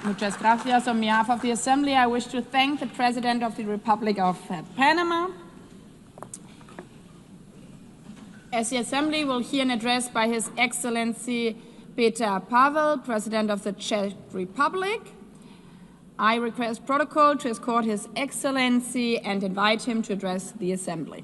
Muchas gracias. On behalf of the Assembly, I wish to thank the President of the Republic of Panama. As the Assembly will hear an address by His Excellency Peter Pavel, President of the Czech Republic, I request protocol to escort His Excellency and invite him to address the Assembly.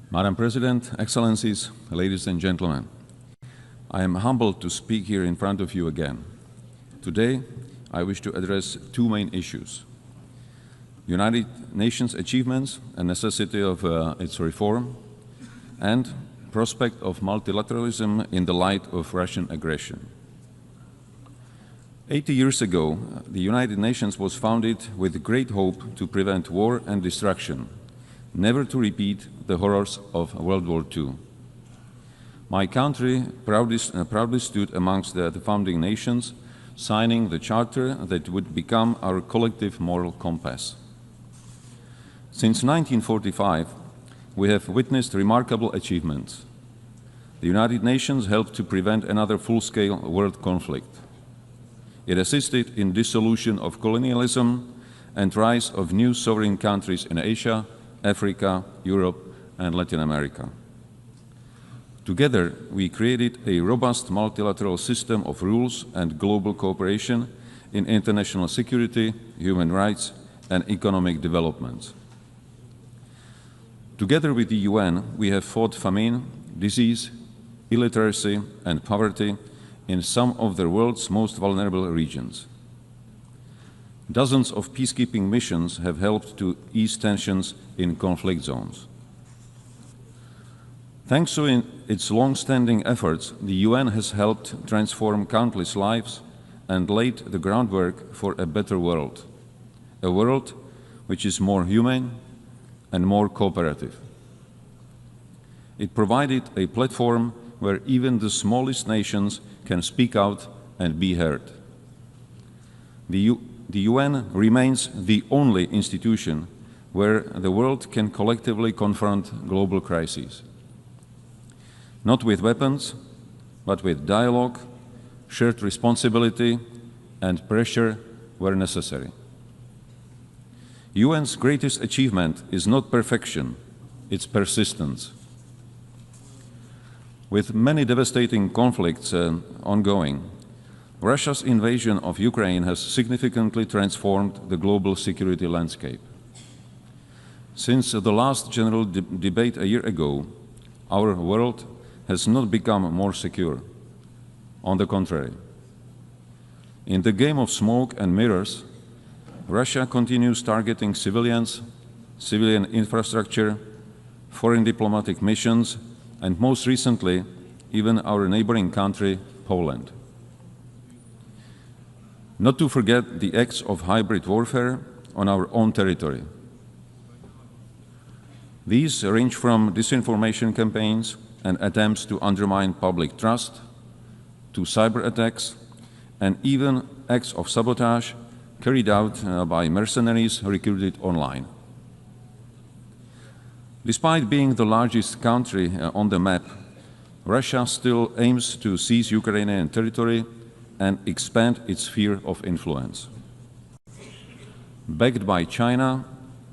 Madam President, Excellencies, ladies and gentlemen, I am humbled to speak here in front of you again. Today, I wish to address two main issues: United Nations achievements and necessity of its reform, and prospect of multilateralism in the light of Russian aggression. 80 years ago, the United Nations was founded with great hope to prevent war and destruction, never to repeat the horrors of World War II. My country proudly stood amongst the founding nations, signing the charter that would become our collective moral compass. Since 1945, we have witnessed remarkable achievements. The United Nations helped to prevent another full-scale world conflict. It assisted in dissolution of colonialism and rise of new sovereign countries in Asia, Africa, Europe, and Latin America. Together, we created a robust multilateral system of rules and global cooperation in international security, human rights, and economic development. Together with the UN, we have fought famine, disease, illiteracy, and poverty in some of the world's most vulnerable regions. Dozens of peacekeeping missions have helped to ease tensions in conflict zones. Thanks to its long-standing efforts, the UN has helped transform countless lives and laid the groundwork for a better world, a world which is more humane and more cooperative. It provided a platform where even the smallest nations can speak out and be heard. The UN remains the only institution where the world can collectively confront global crises. Not with weapons, but with dialogue, shared responsibility, and pressure where necessary. UN's greatest achievement is not perfection, it's persistence. With many devastating conflicts ongoing, Russia's invasion of Ukraine has significantly transformed the global security landscape. Since the last general debate a year ago, our world has not become more secure. On the contrary. In the game of smoke and mirrors, Russia continues targeting civilians, civilian infrastructure, foreign diplomatic missions, and most recently, even our neighboring country, Poland. Not to forget the acts of hybrid warfare on our own territory. These range from disinformation campaigns and attempts to undermine public trust, to cyber attacks, and even acts of sabotage carried out by mercenaries recruited online. Despite being the largest country on the map, Russia still aims to seize Ukrainian territory and expand its sphere of influence. Backed by China,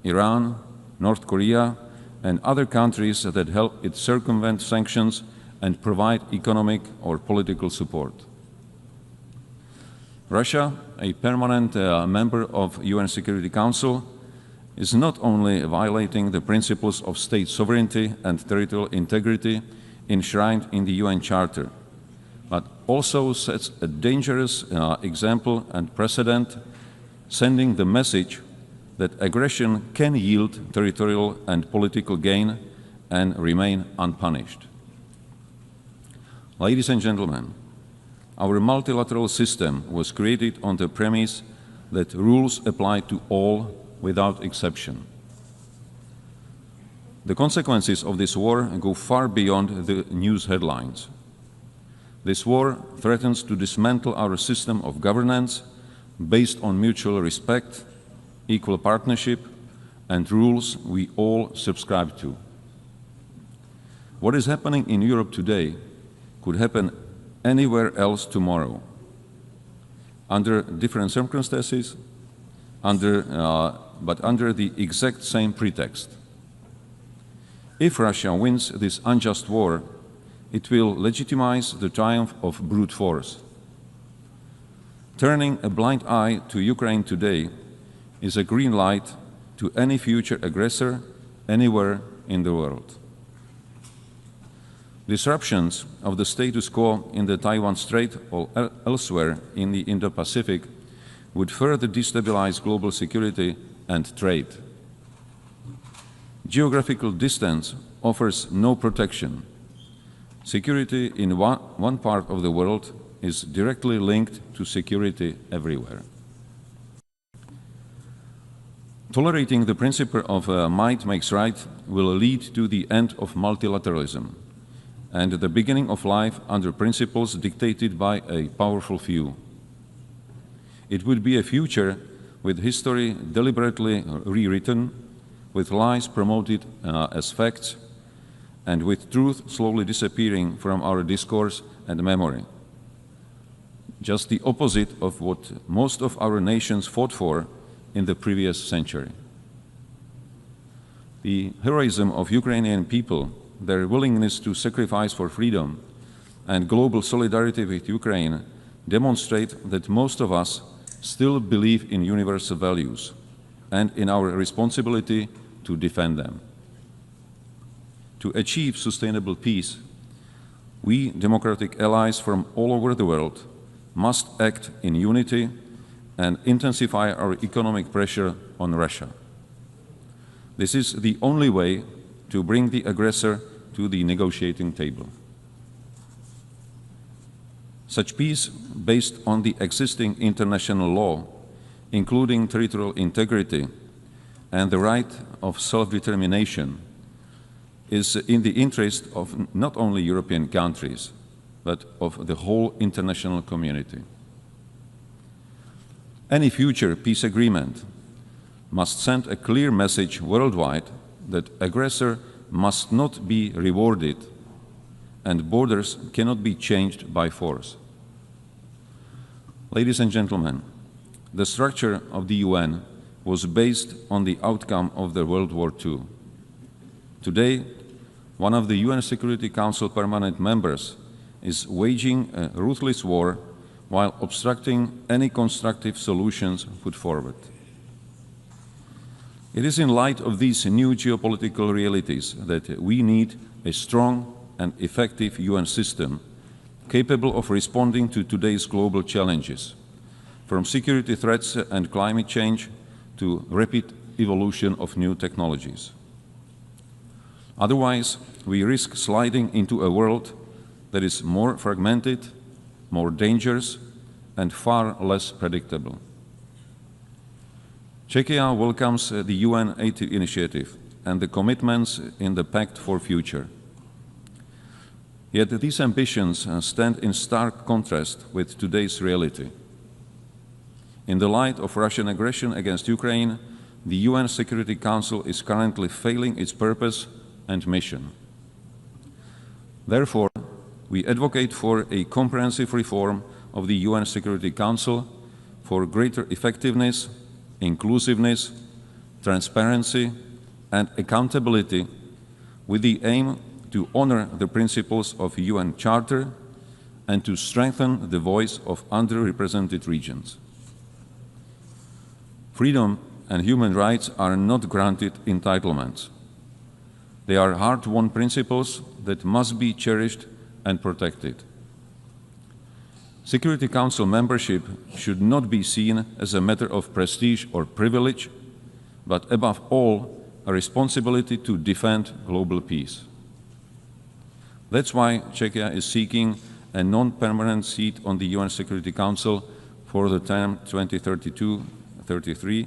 Iran, North Korea, and other countries that help it circumvent sanctions and provide economic or political support. Russia, a permanent member of UN Security Council, is not only violating the principles of state sovereignty and territorial integrity enshrined in the UN Charter, but also sets a dangerous example and precedent, sending the message that aggression can yield territorial and political gain and remain unpunished. Ladies and gentlemen, our multilateral system was created on the premise that rules apply to all without exception. The consequences of this war go far beyond the news headlines. This war threatens to dismantle our system of governance, based on mutual respect, equal partnership, and rules we all subscribe to. What is happening in Europe today could happen anywhere else tomorrow, under different circumstances, but under the exact same pretext. If Russia wins this unjust war, it will legitimize the triumph of brute force. Turning a blind eye to Ukraine today is a green light to any future aggressor anywhere in the world. Disruptions of the status quo in the Taiwan Strait or elsewhere in the Indo-Pacific would further destabilize global security and trade. Geographical distance offers no protection. Security in one part of the world is directly linked to security everywhere. Tolerating the principle of might makes right will lead to the end of multilateralism and the beginning of life under principles dictated by a powerful few. It would be a future with history deliberately rewritten, with lies promoted as facts, and with truth slowly disappearing from our discourse and memory. Just the opposite of what most of our nations fought for in the previous century. The heroism of Ukrainian people, their willingness to sacrifice for freedom, and global solidarity with Ukraine demonstrate that most of us still believe in universal values and in our responsibility to defend them. To achieve sustainable peace, we democratic allies from all over the world must act in unity and intensify our economic pressure on Russia. This is the only way to bring the aggressor to the negotiating table. Such peace, based on the existing international law, including territorial integrity and the right of self-determination, is in the interest of not only European countries, but of the whole international community. Any future peace agreement must send a clear message worldwide that aggressor must not be rewarded and borders cannot be changed by force. Ladies and gentlemen, the structure of the UN was based on the outcome of the World War II. Today, one of the UN Security Council permanent members is waging a ruthless war while obstructing any constructive solutions put forward. It is in light of these new geopolitical realities that we need a strong and effective UN system capable of responding to today's global challenges, from security threats and climate change to rapid evolution of new technologies. Otherwise, we risk sliding into a world that is more fragmented, more dangerous, and far less predictable. Czechia welcomes the UN Aid initiative and the commitments in the Pact for Future. Yet these ambitions stand in stark contrast with today's reality. In the light of Russian aggression against Ukraine, the UN Security Council is currently failing its purpose and mission. Therefore, we advocate for a comprehensive reform of the UN Security Council for greater effectiveness, inclusiveness, transparency, and accountability, with the aim to honor the principles of the UN Charter and to strengthen the voice of underrepresented regions. Freedom and human rights are not granted entitlements. They are hard-won principles that must be cherished and protected. Security Council membership should not be seen as a matter of prestige or privilege, but above all, a responsibility to defend global peace. That's why Czechia is seeking a non-permanent seat on the UN Security Council for the term 2032-33,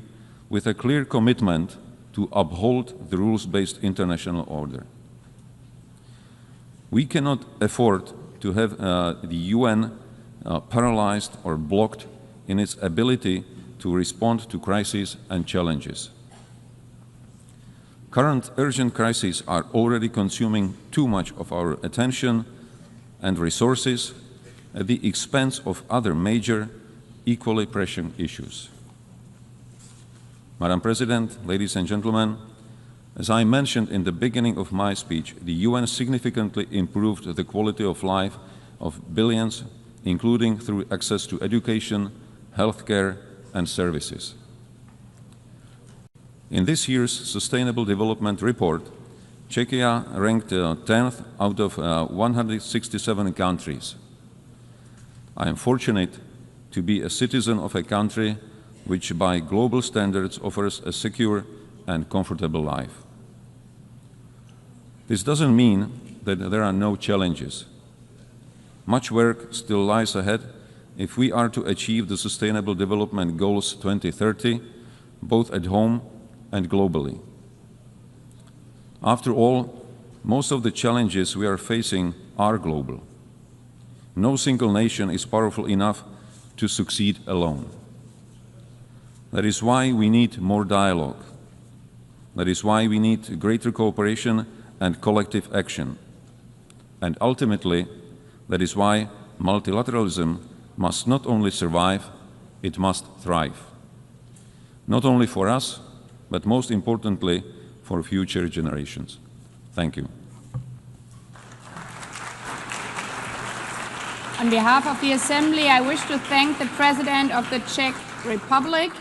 with a clear commitment to uphold the rules-based international order. We cannot afford to have the UN paralyzed or blocked in its ability to respond to crises and challenges. Current urgent crises are already consuming too much of our attention and resources at the expense of other major, equally pressing issues. Madam President, ladies and gentlemen, as I mentioned in the beginning of my speech, the UN significantly improved the quality of life of billions, including through access to education, healthcare, and services. In this year's Sustainable Development Report, Czechia ranked 10th out of 167 countries. I am fortunate to be a citizen of a country which by global standards offers a secure and comfortable life. This doesn't mean that there are no challenges. Much work still lies ahead if we are to achieve the Sustainable Development Goals 2030, both at home and globally. After all, most of the challenges we are facing are global. No single nation is powerful enough to succeed alone. That is why we need more dialogue. That is why we need greater cooperation and collective action. And ultimately, that is why multilateralism must not only survive, it must thrive. Not only for us, but most importantly, for future generations. Thank you. On behalf of the Assembly, I wish to thank the President of the Czech Republic,